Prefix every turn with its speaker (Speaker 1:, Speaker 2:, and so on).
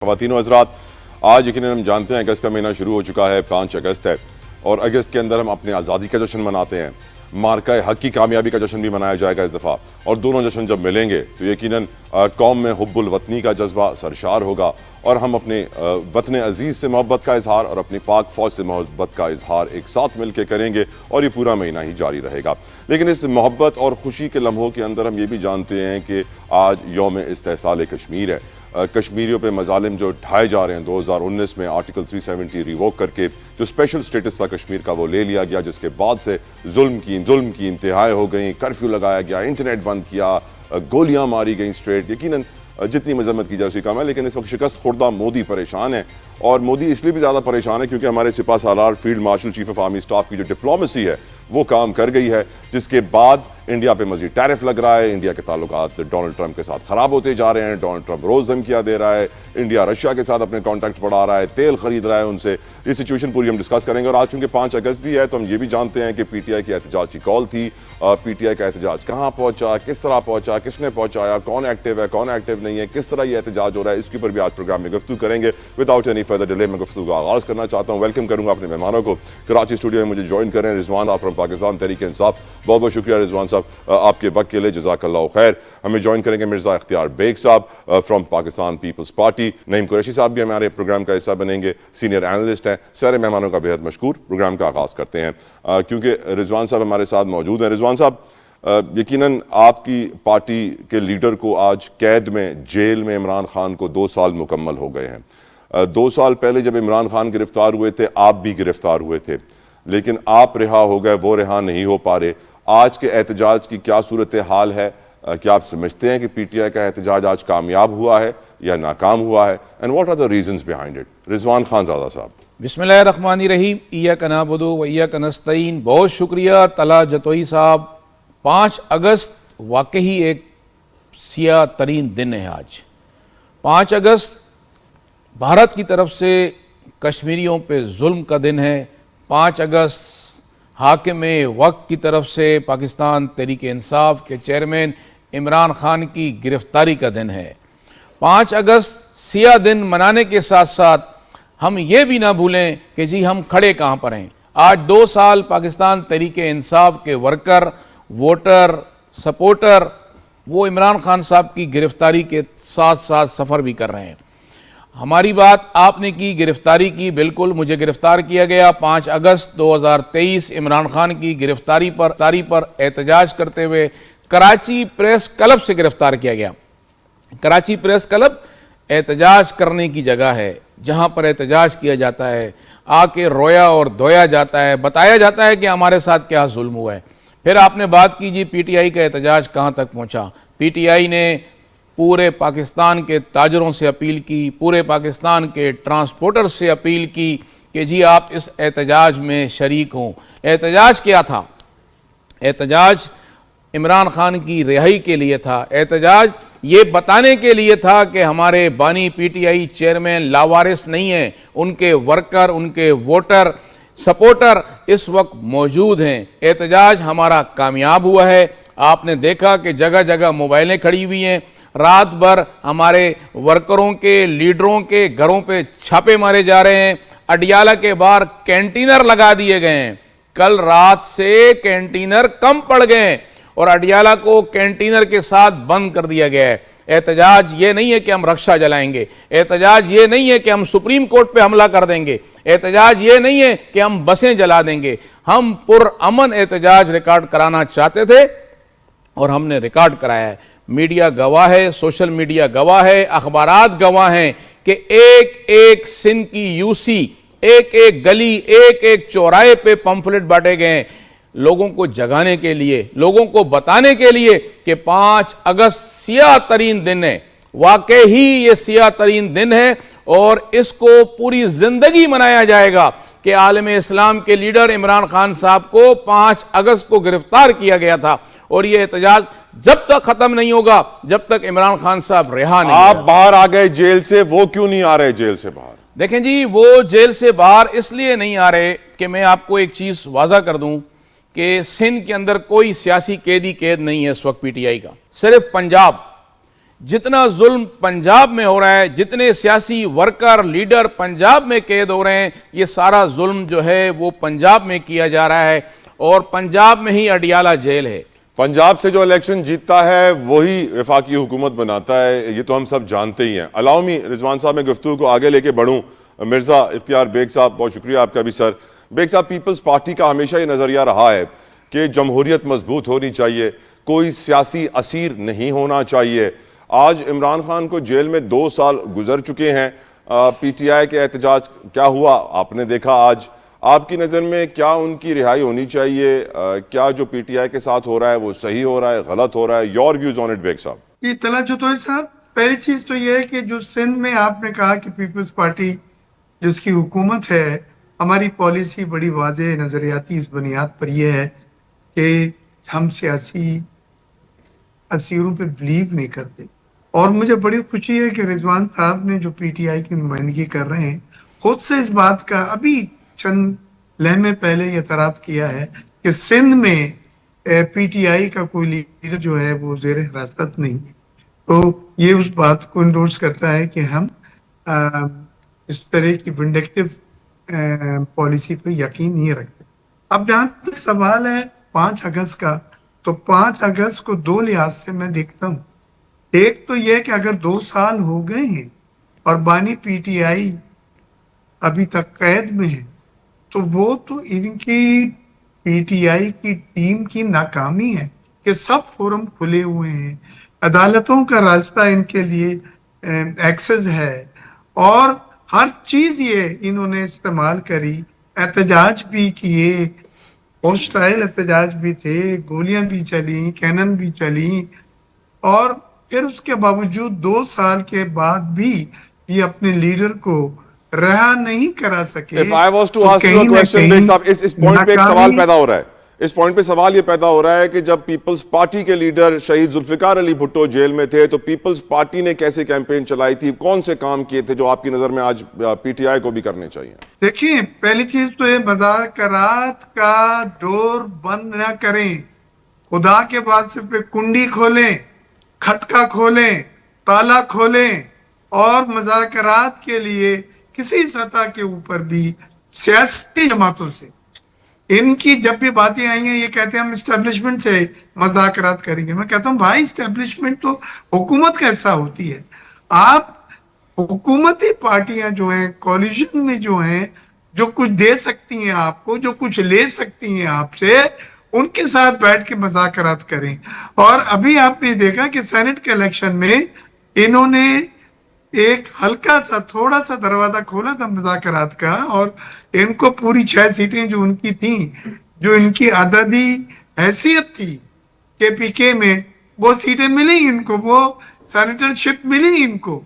Speaker 1: خواتین و حضرات، آج یقیناً ہم جانتے ہیں اگست کا مہینہ شروع ہو چکا ہے، 5 اگست ہے اور اگست کے اندر ہم اپنی آزادی کا جشن مناتے ہیں۔ مارکہ حق کی کامیابی کا جشن بھی منایا جائے گا اس دفعہ، اور دونوں جشن جب ملیں گے تو یقیناً قوم میں حب الوطنی کا جذبہ سرشار ہوگا اور ہم اپنے وطن عزیز سے محبت کا اظہار اور اپنی پاک فوج سے محبت کا اظہار ایک ساتھ مل کے کریں گے، اور یہ پورا مہینہ ہی جاری رہے گا۔ لیکن اس محبت اور خوشی کے لمحوں کے اندر ہم یہ بھی جانتے ہیں کہ آج یوم استحصال کشمیر ہے۔ کشمیریوں پہ مظالم جو ڈھائے جا رہے ہیں، 2019 میں آرٹیکل 370 ریووک کر کے جو اسپیشل سٹیٹس تھا کشمیر کا وہ لے لیا گیا، جس کے بعد سے ظلم کی انتہائیں ہو گئیں، کرفیو لگایا گیا، انٹرنیٹ بند کیا، گولیاں ماری گئیں اسٹریٹ۔ یقیناً جتنی مذمت کی جائے اسی کام ہے، لیکن اس وقت شکست خوردہ مودی پریشان ہے، اور مودی اس لیے بھی زیادہ پریشان ہے کیونکہ ہمارے سپاہ سالار field marshal chief of army staff کی جو ڈپلومیسی ہے وہ کام کر گئی ہے، جس کے بعد انڈیا پہ مزید ٹیرف لگ رہا ہے، انڈیا کے تعلقات ڈونلڈ ٹرمپ کے ساتھ خراب ہوتے جا رہے ہیں، ڈونلڈ ٹرمپ روز دھمکیاں دے رہا ہے، انڈیا رشیا کے ساتھ اپنے کانٹیکٹس بڑھا رہا ہے، تیل خرید رہا ہے ان سے۔ یہ سچویشن پوری ہم ڈسکس کریں گے، اور آج چونکہ 5 اگست بھی ہے تو ہم یہ بھی جانتے ہیں کہ پی ٹی آئی کی احتجاج کی کال تھی۔ پی ٹی آئی کا احتجاج کہاں پہنچا، کس طرح پہنچا، کس نے پہنچایا، کون ایکٹیو ہے، کون ایکٹیو نہیں ہے، کس طرح یہ احتجاج ہو رہا ہے، اس کے اوپر بھی آج پروگرام میں گفتگو کریں گے۔ وداؤٹ اینی فردر ڈیلے میں گفتگو کا آغاز کرنا چاہتا ہوں۔ ویلکم کروں گا اپنے مہمانوں کو۔ کراچی اسٹوڈیو میں مجھے جوائن کر رہے ہیں رضوان فرام پاکستان تحریک انصاف۔ بہت بہت شکریہ رضوان صاحب آپ کے وقت کے لیے، جزاک اللہ خیر۔ ہمیں جوائن کریں گے مرزا اختیار بیگ صاحب فرام پاکستان پیپلز پارٹی۔ نعیم قریشی صاحب بھی ہمارے پروگرام کا حصہ بنیں گے، سینئر اینالسٹ ہیں۔ سارے مہمانوں کا بہت مشکور۔ پروگرام کا آغاز کرتے ہیں کیونکہ رضوان صاحب ہمارے ساتھ موجود ہیں۔ رضوان صاحب، یقیناً آپ کی پارٹی کے لیڈر کو آج قید میں، جیل میں عمران خان کو 2 سال مکمل ہو گئے ہیں۔ 2 سال پہلے جب عمران خان گرفتار ہوئے تھے آپ بھی گرفتار ہوئے تھے، لیکن آپ رہا ہو گئے، وہ رہا نہیں ہو پا رہے۔ آج کے احتجاج کی کیا صورتحال ہے؟ کیا آپ سمجھتے ہیں کہ پی ٹی آئی کا احتجاج آج کامیاب ہوا ہے یا ناکام ہوا ہے؟ And what are the reasons behind it? Rizwan Khanzada صاحب۔
Speaker 2: بسم اللہ الرحمن الرحیم۔ ایاک نعبد و ایاک نستعین۔ بہت شکریہ طلعت جتوئی صاحب۔ 5 اگست واقعی ایک سیاہ ترین دن ہے آج۔ 5 اگست بھارت کی طرف سے کشمیریوں پہ ظلم کا دن ہے۔ 5 اگست حاکم وقت کی طرف سے پاکستان تحریک انصاف کے چیئرمین عمران خان کی گرفتاری کا دن ہے۔ 5 اگست سیاہ دن منانے کے ساتھ ساتھ ہم یہ بھی نہ بھولیں کہ جی ہم کھڑے کہاں پر ہیں۔ آج 2 سال پاکستان تحریک انصاف کے ورکر، ووٹر، سپورٹر وہ عمران خان صاحب کی گرفتاری کے ساتھ ساتھ سفر بھی کر رہے ہیں۔ ہماری بات آپ نے کی، گرفتاری کی، بالکل مجھے گرفتار کیا گیا 5 اگست 2023 عمران خان کی گرفتاری پر احتجاج کرتے ہوئے کراچی پریس کلب سے گرفتار کیا گیا۔ کراچی پریس کلب احتجاج کرنے کی جگہ ہے، جہاں پر احتجاج کیا جاتا ہے، آ کے رویا اور دھویا جاتا ہے، بتایا جاتا ہے کہ ہمارے ساتھ کیا ظلم ہوا ہے۔ پھر آپ نے بات کی جی پی ٹی آئی کا احتجاج کہاں تک پہنچا۔ پی ٹی آئی نے پورے پاکستان کے تاجروں سے اپیل کی، پورے پاکستان کے ٹرانسپورٹر سے اپیل کی کہ جی آپ اس احتجاج میں شریک ہوں۔ احتجاج کیا تھا؟ احتجاج عمران خان کی رہائی کے لیے تھا۔ احتجاج یہ بتانے کے لیے تھا کہ ہمارے بانی پی ٹی آئی چیئرمین لاوارث نہیں ہیں، ان کے ورکر، ان کے ووٹر، سپورٹر اس وقت موجود ہیں۔ احتجاج ہمارا کامیاب ہوا ہے۔ آپ نے دیکھا کہ جگہ جگہ موبائلیں کھڑی ہوئی ہیں، رات بھر ہمارے ورکروں کے، لیڈروں کے گھروں پہ چھاپے مارے جا رہے ہیں۔ اڈیالہ کے باہر کینٹینر لگا دیے گئے ہیں۔ کل رات سے کینٹینر کم پڑ گئے اور اڈیالہ کو کینٹینر کے ساتھ بند کر دیا گیا ہے۔ احتجاج یہ نہیں ہے کہ ہم رکشہ جلائیں گے، احتجاج یہ نہیں ہے کہ ہم سپریم کورٹ پہ حملہ کر دیں گے، احتجاج یہ نہیں ہے کہ ہم بسیں جلا دیں گے۔ ہم پرامن احتجاج ریکارڈ کرانا چاہتے تھے اور ہم نے ریکارڈ کرایا ہے۔ میڈیا گواہ ہے، سوشل میڈیا گواہ ہے، اخبارات گواہ ہیں کہ ایک ایک سندھ کی یو سی، ایک ایک گلی، ایک ایک چوراہے پہ پمفلٹ بانٹے گئے ہیں، لوگوں کو جگانے کے لیے، لوگوں کو بتانے کے لیے کہ 5 اگست سیاہ ترین دن ہے۔ واقعی یہ سیاہ ترین دن ہے اور اس کو پوری زندگی منایا جائے گا کہ عالم اسلام کے لیڈر عمران خان صاحب کو 5 اگست کو گرفتار کیا گیا تھا، اور یہ احتجاج جب تک ختم نہیں ہوگا جب تک عمران خان صاحب رہا نہیں۔
Speaker 1: آپ باہر آ گئے جیل سے، وہ کیوں نہیں آ رہے جیل سے باہر؟
Speaker 2: دیکھیں جی، وہ جیل سے باہر اس لیے نہیں آ رہے کہ میں آپ کو ایک چیز واضح کر دوں کہ سندھ کے اندر کوئی سیاسی قید نہیں ہے اس وقت پی ٹی آئی کا۔ صرف پنجاب جتنا ظلم پنجاب میں ہو رہا ہے، جتنے سیاسی ورکر لیڈر پنجاب میں قید ہو رہے ہیں، یہ سارا ظلم جو ہے وہ پنجاب میں کیا جا رہا ہے، اور پنجاب میں ہی اڈیالہ جیل ہے۔
Speaker 1: پنجاب سے جو الیکشن جیتتا ہے وہی وفاقی حکومت بناتا ہے، یہ تو ہم سب جانتے ہی ہیں۔ الاؤ می رضوان صاحب، میں گفتگو کو آگے لے کے بڑھوں۔ مرزا اختیار بیگ صاحب، بہت شکریہ آپ کا بھی سر۔ بیگ صاحب، پیپلز پارٹی کا ہمیشہ یہ نظریہ رہا ہے کہ جمہوریت مضبوط ہونی چاہیے، کوئی سیاسی اسیر نہیں ہونا چاہیے۔ آج عمران خان کو جیل میں 2 سال گزر چکے ہیں، پی ٹی آئی کے احتجاج کیا ہوا آپ نے دیکھا آج۔ آپ کی نظر میں کیا ان کی رہائی ہونی چاہیے؟ کیا جو پی ٹی آئی کے ساتھ ہو رہا ہے وہ صحیح ہو رہا ہے، غلط ہو رہا ہے؟ Your views on it Baig صاحب۔
Speaker 3: یہ طلعت جتوئی صاحب، پہلی چیز تو یہ ہے کہ جو سندھ میں آپ نے کہا کہ پیپلز پارٹی جس کی حکومت ہے، ہماری پالیسی بڑی واضح نظریاتی اس بنیاد پر یہ ہے کہ ہم سیاسی اسیروں پہ بلیو نہیں کرتے۔ اور مجھے بڑی خوشی ہے کہ رضوان صاحب نے جو پی ٹی آئی کی نمائندگی کر رہے ہیں، خود سے اس بات کا ابھی چند لمحے پہلے یہ اعتراف کیا ہے کہ سندھ میں پی ٹی آئی کا کوئی لیڈر جو ہے وہ زیر حراست نہیں ہے۔ تو یہ اس بات کو انڈورس کرتا ہے کہ ہم اس طرح کی ونڈکٹیو پالیسی پہ یقین نہیں رکھتے۔ اب جہاں تک سوال ہے 5 اگست کا، تو 5 اگست کو 2 لحاظ سے میں دیکھتا ہوں۔ ایک تو یہ کہ اگر 2 سال ہو گئے ہیں اور بانی پی ٹی آئی ابھی تک قید میں ہے، تو وہ تو ان کی پی ٹی آئی کی ٹیم کی ناکامی ہے کہ سب فورم کھلے ہوئے ہیں، عدالتوں کا راستہ ان کے لیے ایکسس ہے، اور ہر چیز یہ انہوں نے استعمال کری، احتجاج بھی کیے، ہوسٹائل احتجاج بھی تھے، گولیاں بھی چلیں، کینن بھی چلیں، اور پھر اس کے باوجود 2 سال کے بعد بھی یہ اپنے لیڈر کو رہا نہیں کرا سکے۔
Speaker 1: If I was to
Speaker 3: تو
Speaker 1: ask you a
Speaker 3: کہیں نہ
Speaker 1: question، بیگ
Speaker 3: کہیں
Speaker 1: صاحب، اس پوائنٹ پہ ایک سوال
Speaker 3: ناکامی،
Speaker 1: پیدا ہو رہا ہے۔ اس پوائنٹ پہ سوال یہ پیدا ہو رہا ہے کہ جب پیپلز پارٹی کے لیڈر شہید ذوالفقار علی بھٹو جیل میں تھے تو پیپلز پارٹی نے کیسے کیمپین چلائی تھی؟ کون سے کام کیے تھے جو آپ کی نظر میں آج پی ٹی آئی کو بھی کرنے چاہیے؟
Speaker 3: دیکھیں، پہلی چیز تو یہ مذاکرات کا ڈور بند نہ کریں، خدا کے واسطے پہ کنڈی کھولیں، کھٹکا کھولیں، تالا کھولیں، اور مذاکرات کے لیے کسی سطح کے اوپر بھی سیاسی جماعتوں سے، ان کی جب بھی باتیں آئی ہیں یہ کہتے ہیں ہم اسٹیبلشمنٹ سے مذاکرات کریں گے۔ میں کہتا ہوں بھائی، اسٹیبلشمنٹ تو حکومت کا حصہ ہوتی ہے۔ آپ حکومتی پارٹیاں جو ہیں، کولیشن میں جو ہیں، جو کچھ دے سکتی ہیں آپ کو، جو کچھ لے سکتی ہیں آپ سے، ان کے ساتھ بیٹھ کے مذاکرات کریں۔ اور ابھی آپ نے دیکھا کہ سینٹ کے الیکشن میں انہوں نے ایک ہلکا سا تھوڑا سا دروازہ کھولا تھا مذاکرات کا، اور ان کو پوری 6 سیٹیں جو ان کی تھیں، جو ان کی عددی حیثیت تھی کے پی کے میں، وہ سیٹیں ملی ان کو، وہ سینیٹر شپ ملی ان کو۔